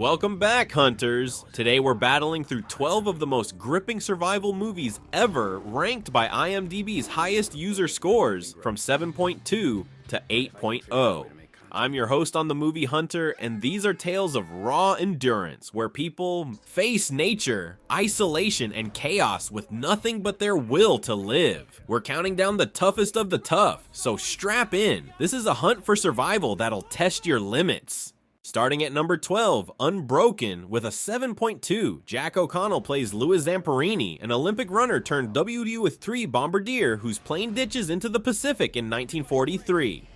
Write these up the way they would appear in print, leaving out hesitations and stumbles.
Welcome back, hunters! Today we're battling through 12 of the most gripping survival movies ever, ranked by IMDb's highest user scores from 7.2 to 8.0. I'm your host on The Movie Hunter, and these are tales of raw endurance, where people face nature, isolation, and chaos with nothing but their will to live. We're counting down the toughest of the tough, so strap in. This is a hunt for survival that'll test your limits. Starting at number 12, Unbroken, with a 7.2, Jack O'Connell plays Louis Zamperini, an Olympic runner turned WW3 bombardier whose plane ditches into the Pacific in 1943.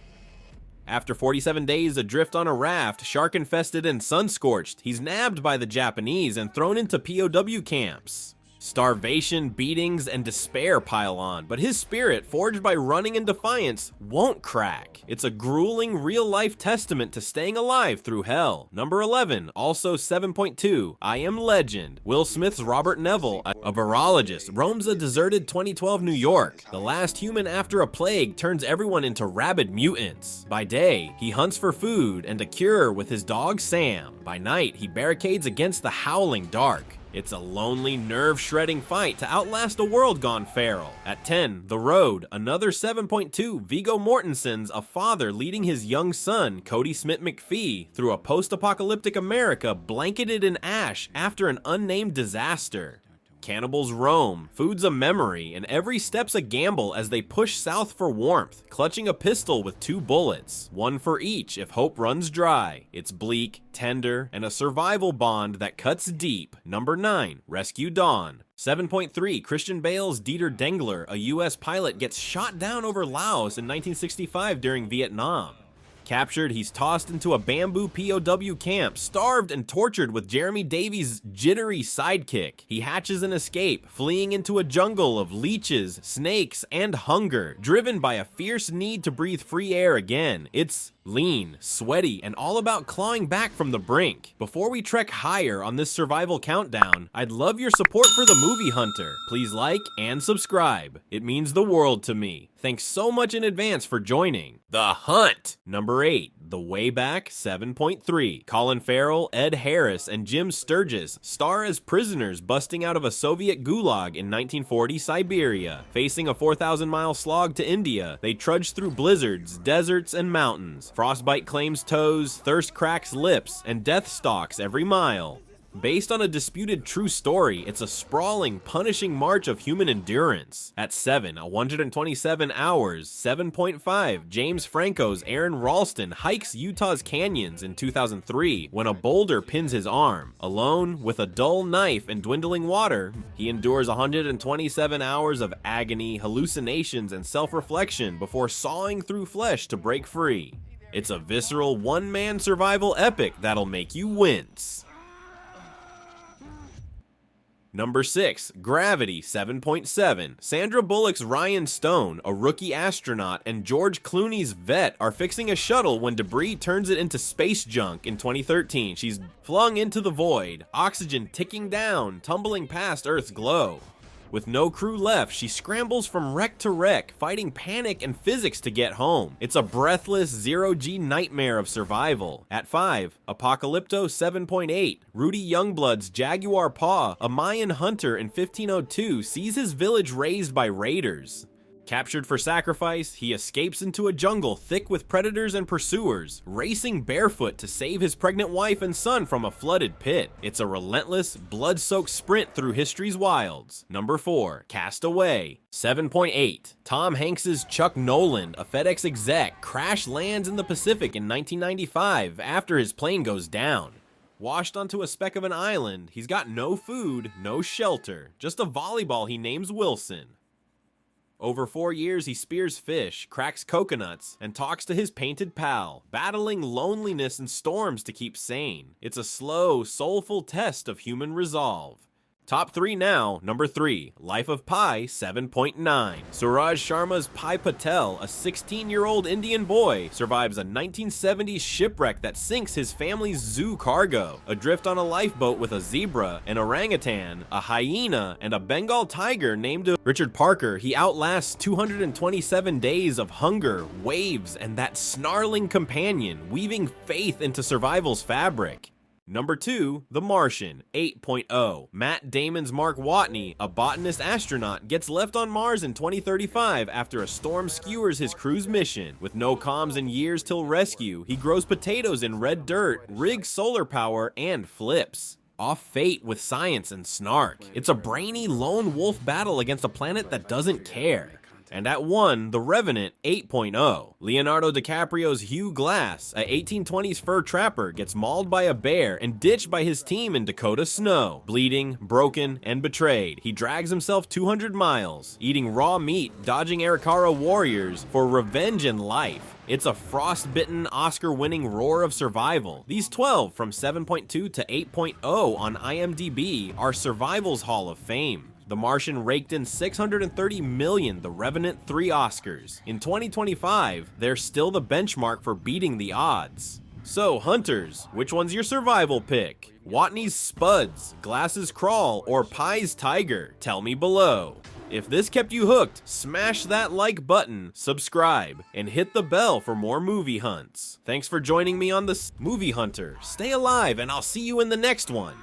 After 47 days adrift on a raft, shark-infested and sun-scorched, he's nabbed by the Japanese and thrown into POW camps. Starvation, beatings, and despair pile on, but his spirit, forged by running in defiance, won't crack. It's a grueling, real-life testament to staying alive through hell. Number 11, also 7.2, I Am Legend. Will Smith's Robert Neville, a virologist, roams a deserted 2012 New York. The last human after a plague turns everyone into rabid mutants. By day, he hunts for food and a cure with his dog Sam. By night, he barricades against the howling dark. It's a lonely, nerve-shredding fight to outlast a world gone feral. At 10, The Road, another 7.2, Viggo Mortensen's a father leading his young son, Cody Smith McPhee, through a post-apocalyptic America blanketed in ash after an unnamed disaster. Cannibals roam, food's a memory, and every step's a gamble as they push south for warmth, clutching a pistol with 2 bullets, one for each if hope runs dry. It's bleak, tender, and a survival bond that cuts deep. Number 9, Rescue Dawn. 7.3, Christian Bale's Dieter Dengler, a US pilot, gets shot down over Laos in 1965 during Vietnam. Captured, he's tossed into a bamboo POW camp, starved and tortured with Jeremy Davies' jittery sidekick. He hatches an escape, fleeing into a jungle of leeches, snakes, and hunger, driven by a fierce need to breathe free air again. It's lean, sweaty, and all about clawing back from the brink. Before we trek higher on this survival countdown, I'd love your support for The Movie Hunter. Please like and subscribe. It means the world to me. Thanks so much in advance for joining. The Hunt! Number 8, The Way Back 7.3. Colin Farrell, Ed Harris, and Jim Sturgis star as prisoners busting out of a Soviet gulag in 1940 Siberia. Facing a 4,000-mile slog to India, they trudge through blizzards, deserts, and mountains. Frostbite claims toes, thirst cracks lips, and death stalks every mile. Based on a disputed true story, it's a sprawling, punishing march of human endurance. At 7, 127 hours, 7.5, James Franco's Aaron Ralston hikes Utah's canyons in 2003 when a boulder pins his arm. Alone, with a dull knife and dwindling water, he endures 127 hours of agony, hallucinations, and self-reflection before sawing through flesh to break free. It's a visceral, one-man survival epic that'll make you wince. Number 6, Gravity 7.7. Sandra Bullock's Ryan Stone, a rookie astronaut, and George Clooney's vet are fixing a shuttle when debris turns it into space junk in 2013. She's flung into the void, oxygen ticking down, tumbling past Earth's glow. With no crew left, she scrambles from wreck to wreck, fighting panic and physics to get home. It's a breathless, zero-G nightmare of survival. At 5, Apocalypto 7.8. Rudy Youngblood's Jaguar Paw, a Mayan hunter in 1502, sees his village razed by raiders. Captured for sacrifice, he escapes into a jungle thick with predators and pursuers, racing barefoot to save his pregnant wife and son from a flooded pit. It's a relentless, blood-soaked sprint through history's wilds. Number 4, Cast Away 7.8. Tom Hanks's Chuck Noland, a FedEx exec, crash lands in the Pacific in 1995 after his plane goes down. Washed onto a speck of an island, he's got no food, no shelter, just a volleyball he names Wilson. Over 4 years, he spears fish, cracks coconuts, and talks to his painted pal, battling loneliness and storms to keep sane. It's a slow, soulful test of human resolve. Top 3 now. Number 3, Life of Pi 7.9. Suraj Sharma's Pai Patel, a 16-year-old Indian boy, survives a 1970s shipwreck that sinks his family's zoo cargo. Adrift on a lifeboat with a zebra, an orangutan, a hyena, and a Bengal tiger named Richard Parker, he outlasts 227 days of hunger, waves, and that snarling companion, weaving faith into survival's fabric. Number 2, The Martian, 8.0. Matt Damon's Mark Watney, a botanist astronaut, gets left on Mars in 2035 after a storm skewers his crew's mission. With no comms and years till rescue, he grows potatoes in red dirt, rigs solar power, and flips. Off fate with science and snark. It's a brainy lone wolf battle against a planet that doesn't care. And at 1, The Revenant, 8.0. Leonardo DiCaprio's Hugh Glass, a 1820s fur trapper, gets mauled by a bear and ditched by his team in Dakota snow. Bleeding, broken, and betrayed, he drags himself 200 miles, eating raw meat, dodging Arikara warriors for revenge and life. It's a frostbitten, Oscar-winning roar of survival. These 12, from 7.2 to 8.0 on IMDb, are Survival's Hall of Fame. The Martian raked in $630 million, The Revenant 3 Oscars. In 2025, they're still the benchmark for beating the odds. So, hunters, which one's your survival pick? Watney's Spuds, Glass's Crawl, or Pie's Tiger? Tell me below. If this kept you hooked, smash that like button, subscribe, and hit the bell for more movie hunts. Thanks for joining me on this Movie Hunter. Stay alive, and I'll see you in the next one.